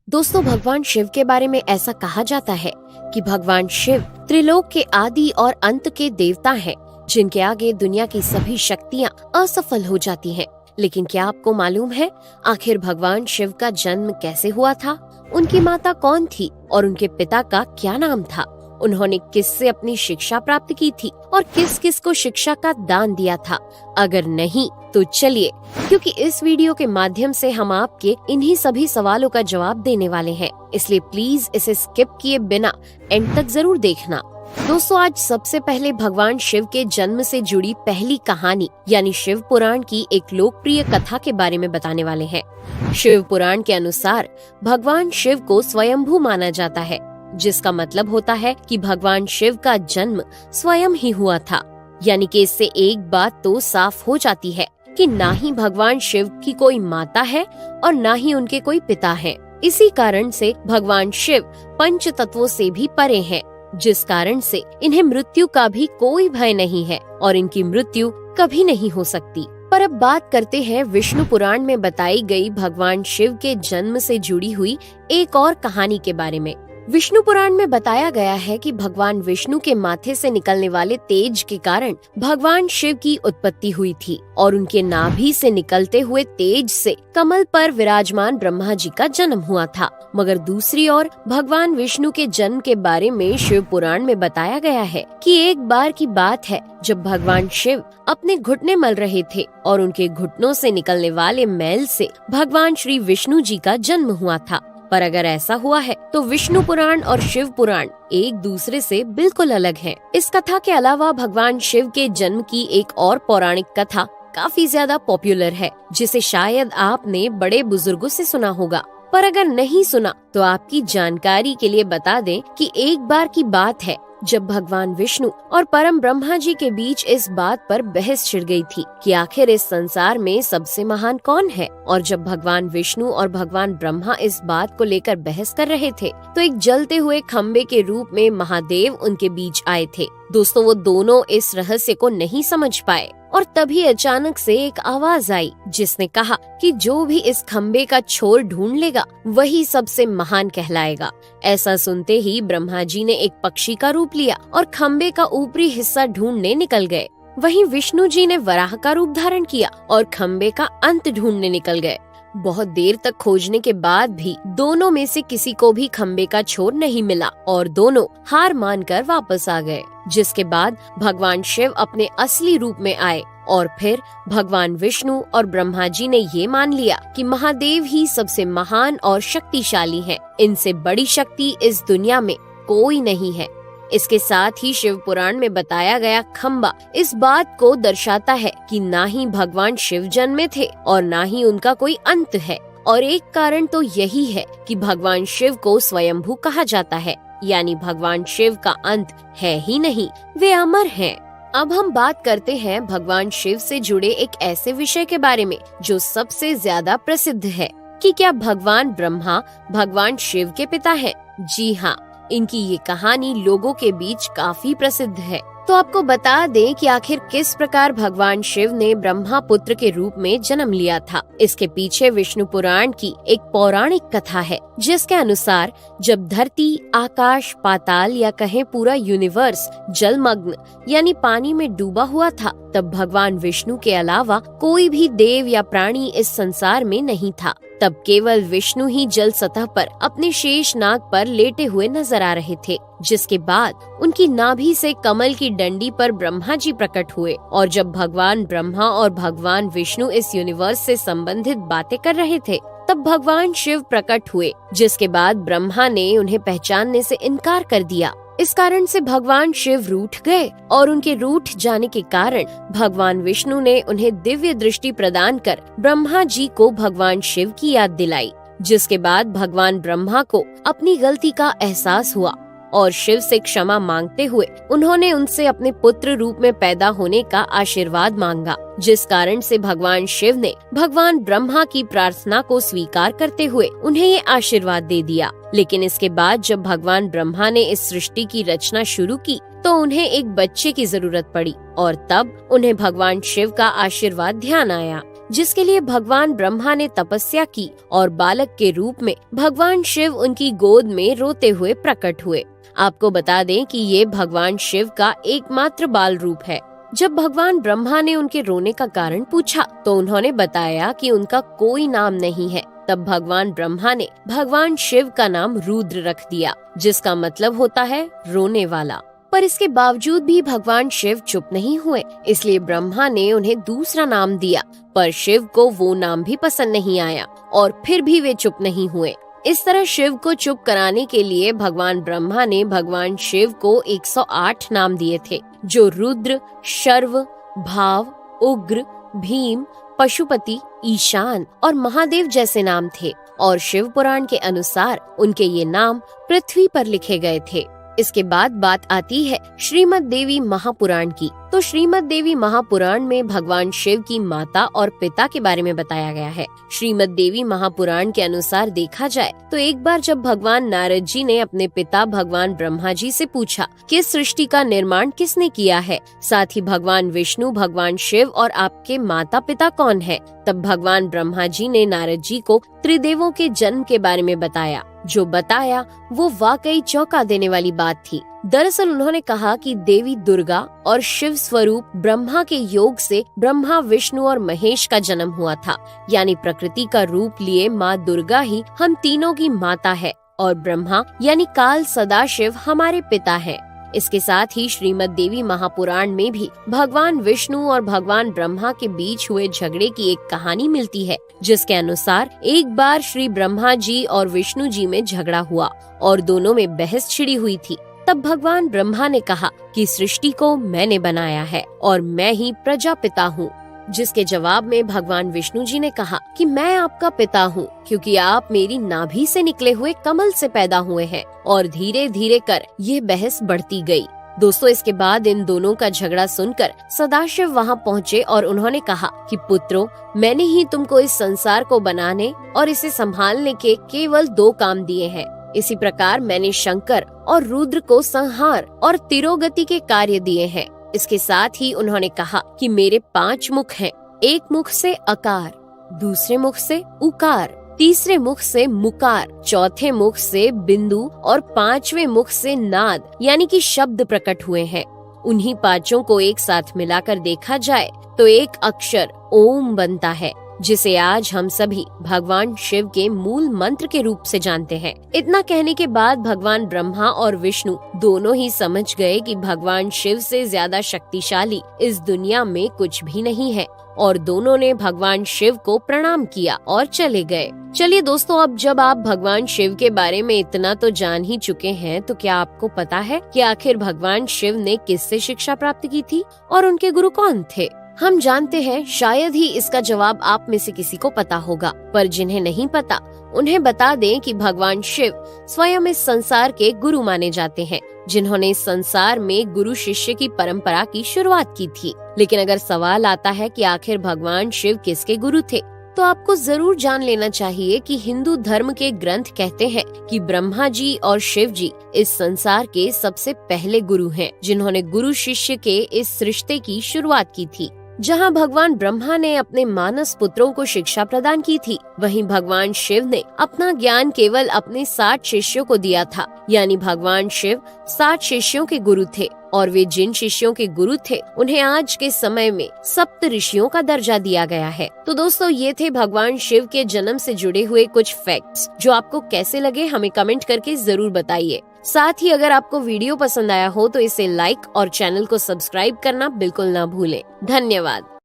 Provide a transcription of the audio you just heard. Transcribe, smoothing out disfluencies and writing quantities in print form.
दोस्तों, भगवान शिव के बारे में ऐसा कहा जाता है कि भगवान शिव त्रिलोक के आदि और अंत के देवता हैं, जिनके आगे दुनिया की सभी शक्तियाँ असफल हो जाती हैं। लेकिन क्या आपको मालूम है आखिर भगवान शिव का जन्म कैसे हुआ था? उनकी माता कौन थी और उनके पिता का क्या नाम था? उन्होंने किससे अपनी शिक्षा प्राप्त की थी और किस किस को शिक्षा का दान दिया था? अगर नहीं तो चलिए, क्योंकि इस वीडियो के माध्यम से हम आपके इन्हीं सभी सवालों का जवाब देने वाले हैं, इसलिए प्लीज इसे स्किप किए बिना एंड तक जरूर देखना। दोस्तों, आज सबसे पहले भगवान शिव के जन्म से जुड़ी पहली कहानी यानी शिव पुराण की एक लोकप्रिय कथा के बारे में बताने वाले हैं। शिव पुराण के अनुसार भगवान शिव को स्वयंभू माना जाता है, जिसका मतलब होता है कि भगवान शिव का जन्म स्वयं ही हुआ था। यानी कि इससे एक बात तो साफ हो जाती है कि ना ही भगवान शिव की कोई माता है और ना ही उनके कोई पिता हैं। इसी कारण से भगवान शिव पंच तत्वों से भी परे हैं, जिस कारण से इन्हें मृत्यु का भी कोई भय नहीं है और इनकी मृत्यु कभी नहीं हो सकती। पर अब बात करते हैं विष्णु पुराण में बताई गई भगवान शिव के जन्म से जुड़ी हुई एक और कहानी के बारे में। विष्णु पुराण में बताया गया है कि भगवान विष्णु के माथे से निकलने वाले तेज के कारण भगवान शिव की उत्पत्ति हुई थी और उनके नाभि से निकलते हुए तेज से कमल पर विराजमान ब्रह्मा जी का जन्म हुआ था। मगर दूसरी ओर भगवान विष्णु के जन्म के बारे में शिव पुराण में बताया गया है कि एक बार की बात है जब भगवान शिव अपने घुटने मल रहे थे और उनके घुटनों से निकलने वाले मैल से भगवान श्री विष्णु जी का जन्म हुआ था। पर अगर ऐसा हुआ है तो विष्णु पुराण और शिव पुराण एक दूसरे से बिल्कुल अलग हैं। इस कथा के अलावा भगवान शिव के जन्म की एक और पौराणिक कथा काफी ज्यादा पॉपुलर है, जिसे शायद आपने बड़े बुजुर्गों से सुना होगा। पर अगर नहीं सुना तो आपकी जानकारी के लिए बता दें कि एक बार की बात है जब भगवान विष्णु और परम ब्रह्मा जी के बीच इस बात पर बहस छिड़ गई थी कि आखिर इस संसार में सबसे महान कौन है। और जब भगवान विष्णु और भगवान ब्रह्मा इस बात को लेकर बहस कर रहे थे तो एक जलते हुए खम्बे के रूप में महादेव उनके बीच आए थे। दोस्तों, वो दोनों इस रहस्य को नहीं समझ पाए और तभी अचानक से एक आवाज आई जिसने कहा कि जो भी इस खम्बे का छोर ढूंढ लेगा वही सबसे महान कहलाएगा। ऐसा सुनते ही ब्रह्मा जी ने एक पक्षी का रूप लिया और खम्बे का ऊपरी हिस्सा ढूंढने निकल गए। वहीं विष्णु जी ने वराह का रूप धारण किया और खम्बे का अंत ढूंढने निकल गए। बहुत देर तक खोजने के बाद भी दोनों में से किसी को भी खम्बे का छोर नहीं मिला और दोनों हार मानकर वापस आ गए। जिसके बाद भगवान शिव अपने असली रूप में आए और फिर भगवान विष्णु और ब्रह्मा जी ने ये मान लिया कि महादेव ही सबसे महान और शक्तिशाली हैं। इनसे बड़ी शक्ति इस दुनिया में कोई नहीं है। इसके साथ ही शिव पुराण में बताया गया खम्बा इस बात को दर्शाता है कि ना ही भगवान शिव जन्मे थे और ना ही उनका कोई अंत है। और एक कारण तो यही है कि भगवान शिव को स्वयंभू कहा जाता है, यानी भगवान शिव का अंत है ही नहीं, वे अमर हैं। अब हम बात करते हैं भगवान शिव से जुड़े एक ऐसे विषय के बारे में जो सबसे ज्यादा प्रसिद्ध है कि क्या भगवान ब्रह्मा भगवान शिव के पिता हैं? जी हाँ, इनकी ये कहानी लोगों के बीच काफी प्रसिद्ध है। तो आपको बता दें कि आखिर किस प्रकार भगवान शिव ने ब्रह्मा पुत्र के रूप में जन्म लिया था। इसके पीछे विष्णु पुराण की एक पौराणिक कथा है, जिसके अनुसार जब धरती, आकाश, पाताल या कहें पूरा यूनिवर्स जलमग्न यानी पानी में डूबा हुआ था, तब भगवान विष्णु के अलावा कोई भी देव या प्राणी इस संसार में नहीं था। तब केवल विष्णु ही जल सतह पर अपने शेष नाग पर लेटे हुए नजर आ रहे थे। जिसके बाद उनकी नाभि से कमल की डंडी पर ब्रह्मा जी प्रकट हुए और जब भगवान ब्रह्मा और भगवान विष्णु इस यूनिवर्स से संबंधित बातें कर रहे थे तब भगवान शिव प्रकट हुए, जिसके बाद ब्रह्मा ने उन्हें पहचानने से इनकार कर दिया। इस कारण से भगवान शिव रूठ गए और उनके रूठ जाने के कारण भगवान विष्णु ने उन्हें दिव्य दृष्टि प्रदान कर ब्रह्मा जी को भगवान शिव की याद दिलाई। जिसके बाद भगवान ब्रह्मा को अपनी गलती का एहसास हुआ और शिव से क्षमा मांगते हुए उन्होंने उनसे अपने पुत्र रूप में पैदा होने का आशीर्वाद मांगा। जिस कारण से भगवान शिव ने भगवान ब्रह्मा की प्रार्थना को स्वीकार करते हुए उन्हें ये आशीर्वाद दे दिया। लेकिन इसके बाद जब भगवान ब्रह्मा ने इस सृष्टि की रचना शुरू की तो उन्हें एक बच्चे की जरूरत पड़ी और तब उन्हें भगवान शिव का आशीर्वाद ध्यान आया। जिसके लिए भगवान ब्रह्मा ने तपस्या की और बालक के रूप में भगवान शिव उनकी गोद में रोते हुए प्रकट हुए। आपको बता दें कि ये भगवान शिव का एकमात्र बाल रूप है। जब भगवान ब्रह्मा ने उनके रोने का कारण पूछा तो उन्होंने बताया कि उनका कोई नाम नहीं है। तब भगवान ब्रह्मा ने भगवान शिव का नाम रुद्र रख दिया, जिसका मतलब होता है रोने वाला। पर इसके बावजूद भी भगवान शिव चुप नहीं हुए, इसलिए ब्रह्मा ने उन्हें दूसरा नाम दिया। पर शिव को वो नाम भी पसंद नहीं आया और फिर भी वे चुप नहीं हुए। इस तरह शिव को चुप कराने के लिए भगवान ब्रह्मा ने भगवान शिव को 108 नाम दिए थे, जो रुद्र, शर्व, भाव, उग्र, भीम, पशुपति, ईशान और महादेव जैसे नाम थे। और शिव पुराण के अनुसार उनके ये नाम पृथ्वी पर लिखे गए थे। इसके बाद बात आती है श्रीमद् देवी महापुराण की। तो श्रीमद् देवी महापुराण में भगवान शिव की माता और पिता के बारे में बताया गया है। श्रीमद् देवी महापुराण के अनुसार देखा जाए तो एक बार जब भगवान नारद जी ने अपने पिता भगवान ब्रह्मा जी से पूछा कि सृष्टि का निर्माण किसने किया है, साथ ही भगवान विष्णु, भगवान शिव और आपके माता पिता कौन है, तब भगवान ब्रह्मा जी ने नारद जी को त्रिदेवों के जन्म के बारे में बताया। जो बताया वो वाकई चौंका देने वाली बात थी। दरअसल उन्होंने कहा कि देवी दुर्गा और शिव स्वरूप ब्रह्मा के योग से ब्रह्मा, विष्णु और महेश का जन्म हुआ था। यानी प्रकृति का रूप लिए माँ दुर्गा ही हम तीनों की माता है और ब्रह्मा यानी काल सदाशिव हमारे पिता है। इसके साथ ही श्रीमद् देवी महापुराण में भी भगवान विष्णु और भगवान ब्रह्मा के बीच हुए झगड़े की एक कहानी मिलती है, जिसके अनुसार एक बार श्री ब्रह्मा जी और विष्णु जी में झगड़ा हुआ और दोनों में बहस छिड़ी हुई थी। तब भगवान ब्रह्मा ने कहा कि सृष्टि को मैंने बनाया है और मैं ही प्रजापिता हूँ, जिसके जवाब में भगवान विष्णु जी ने कहा कि मैं आपका पिता हूँ, क्योंकि आप मेरी नाभि से निकले हुए कमल से पैदा हुए हैं। और धीरे धीरे कर ये बहस बढ़ती गई। दोस्तों, इसके बाद इन दोनों का झगड़ा सुनकर सदाशिव वहाँ पहुँचे और उन्होंने कहा कि पुत्रों, मैंने ही तुमको इस संसार को बनाने और इसे संभालने के केवल 2 काम दिए हैं। इसी प्रकार मैंने शंकर और रुद्र को संहार और तिरोगति के कार्य दिए हैं। इसके साथ ही उन्होंने कहा कि मेरे 5 मुख हैं। एक मुख से अकार, दूसरे मुख से उकार, तीसरे मुख से मुकार, चौथे मुख से बिंदु और 5वें मुख से नाद यानी कि शब्द प्रकट हुए हैं। उन्हीं 5 को एक साथ मिलाकर देखा जाए तो एक अक्षर ओम बनता है, जिसे आज हम सभी भगवान शिव के मूल मंत्र के रूप से जानते हैं। इतना कहने के बाद भगवान ब्रह्मा और विष्णु दोनों ही समझ गए कि भगवान शिव से ज्यादा शक्तिशाली इस दुनिया में कुछ भी नहीं है और दोनों ने भगवान शिव को प्रणाम किया और चले गए। चलिए दोस्तों, अब जब आप भगवान शिव के बारे में इतना तो जान ही चुके हैं, तो क्या आपको पता है कि आखिर भगवान शिव ने किससे शिक्षा प्राप्त की थी और उनके गुरु कौन थे? हम जानते हैं शायद ही इसका जवाब आप में से किसी को पता होगा, पर जिन्हें नहीं पता उन्हें बता दें कि भगवान शिव स्वयं इस संसार के गुरु माने जाते हैं, जिन्होंने इस संसार में गुरु शिष्य की परंपरा की शुरुआत की थी। लेकिन अगर सवाल आता है कि आखिर भगवान शिव किसके गुरु थे, तो आपको जरूर जान लेना चाहिए कि हिंदू धर्म के ग्रंथ कहते हैं कि ब्रह्मा जी और शिव जी इस संसार के सबसे पहले गुरु हैं, जिन्होंने गुरु शिष्य के इस रिश्ते की शुरुआत की थी। जहां भगवान ब्रह्मा ने अपने मानस पुत्रों को शिक्षा प्रदान की थी, वहीं भगवान शिव ने अपना ज्ञान केवल अपने 60 शिष्यों को दिया था। यानी भगवान शिव 60 शिष्यों के गुरु थे और वे जिन शिष्यों के गुरु थे उन्हें आज के समय में सप्त ऋषियों का दर्जा दिया गया है। तो दोस्तों, ये थे भगवान शिव के जन्म से जुड़े हुए कुछ फैक्ट्स, जो आपको कैसे लगे हमें कमेंट करके जरूर बताइए। साथ ही अगर आपको वीडियो पसंद आया हो तो इसे लाइक और चैनल को सब्सक्राइब करना बिल्कुल ना भूलें। धन्यवाद।